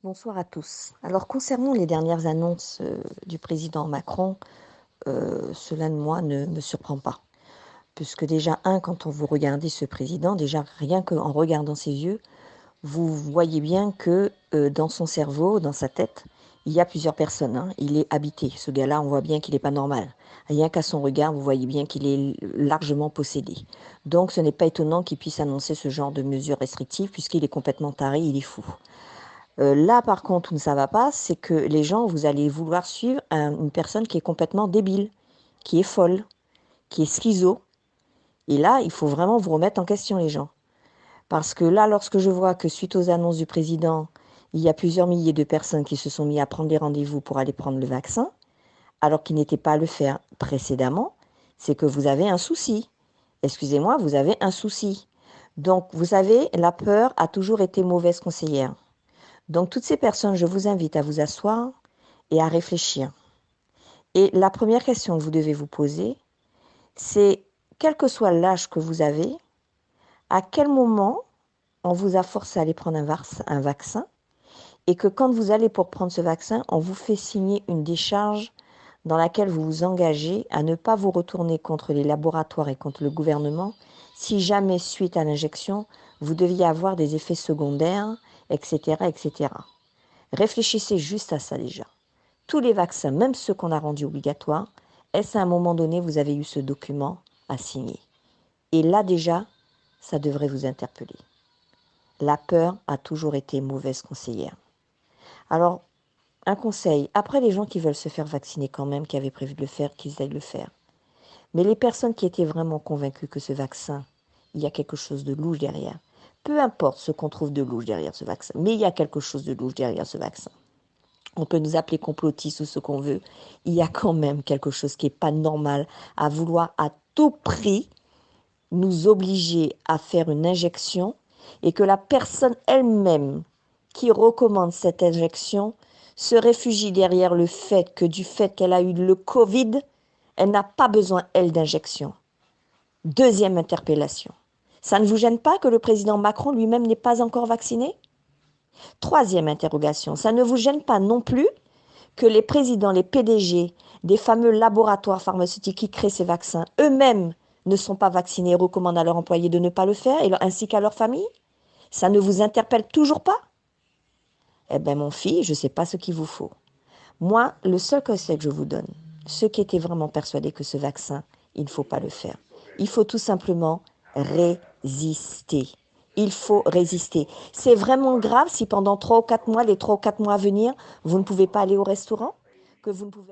Bonsoir à tous. Alors concernant les dernières annonces, du président Macron, cela moi ne me surprend pas. Puisque déjà quand on vous regardez ce président, déjà rien qu'en regardant ses yeux, vous voyez bien que, dans son cerveau, dans sa tête, il y a plusieurs personnes, hein. Il est habité. Ce gars-là, on voit bien qu'il n'est pas normal. Rien qu'à son regard, vous voyez bien qu'il est largement possédé. Donc ce n'est pas étonnant qu'il puisse annoncer ce genre de mesures restrictives puisqu'il est complètement taré, il est fou. Là, par contre, où ça va pas, c'est que les gens, vous allez vouloir suivre une personne qui est complètement débile, qui est folle, qui est schizo. Et là, il faut vraiment vous remettre en question, les gens. Parce que là, lorsque je vois que suite aux annonces du président, il y a plusieurs milliers de personnes qui se sont mis à prendre des rendez-vous pour aller prendre le vaccin, alors qu'ils n'étaient pas à le faire précédemment, c'est que vous avez un souci. Excusez-moi, vous avez un souci. Donc, vous savez, la peur a toujours été mauvaise conseillère. Donc, toutes ces personnes, je vous invite à vous asseoir et à réfléchir. Et la première question que vous devez vous poser, c'est quel que soit l'âge que vous avez, à quel moment on vous a forcé à aller prendre un vaccin et que quand vous allez pour prendre ce vaccin, on vous fait signer une décharge dans laquelle vous vous engagez à ne pas vous retourner contre les laboratoires et contre le gouvernement si jamais, suite à l'injection, vous deviez avoir des effets secondaires, etc., etc. Réfléchissez juste à ça déjà. Tous les vaccins, même ceux qu'on a rendus obligatoires, est-ce à un moment donné, vous avez eu ce document à signer? Et là déjà, ça devrait vous interpeller. La peur a toujours été mauvaise conseillère. Alors, un conseil, après les gens qui veulent se faire vacciner quand même, qui avaient prévu de le faire, qu'ils aillent le faire. Mais les personnes qui étaient vraiment convaincues que ce vaccin, il y a quelque chose de louche derrière. Peu importe ce qu'on trouve de louche derrière ce vaccin, mais il y a quelque chose de louche derrière ce vaccin. On peut nous appeler complotistes ou ce qu'on veut. Il y a quand même quelque chose qui n'est pas normal à vouloir à tout prix nous obliger à faire une injection et que la personne elle-même qui recommande cette injection se réfugie derrière le fait que du fait qu'elle a eu le Covid, elle n'a pas besoin, elle, d'injection. Deuxième interpellation. Ça ne vous gêne pas que le président Macron lui-même n'est pas encore vacciné? Troisième interrogation. Ça ne vous gêne pas non plus que les présidents, les PDG des fameux laboratoires pharmaceutiques qui créent ces vaccins, eux-mêmes ne sont pas vaccinés et recommandent à leurs employés de ne pas le faire, ainsi qu'à leur famille? Ça ne vous interpelle toujours pas? Eh bien, mon fils, je ne sais pas ce qu'il vous faut. Moi, le seul conseil que je vous donne, ceux qui étaient vraiment persuadés que ce vaccin, il ne faut pas le faire, il faut tout simplement résister. Il faut résister. C'est vraiment grave si pendant 3 ou 4 mois, les 3 ou 4 mois à venir, vous ne pouvez pas aller au restaurant, que vous ne pouvez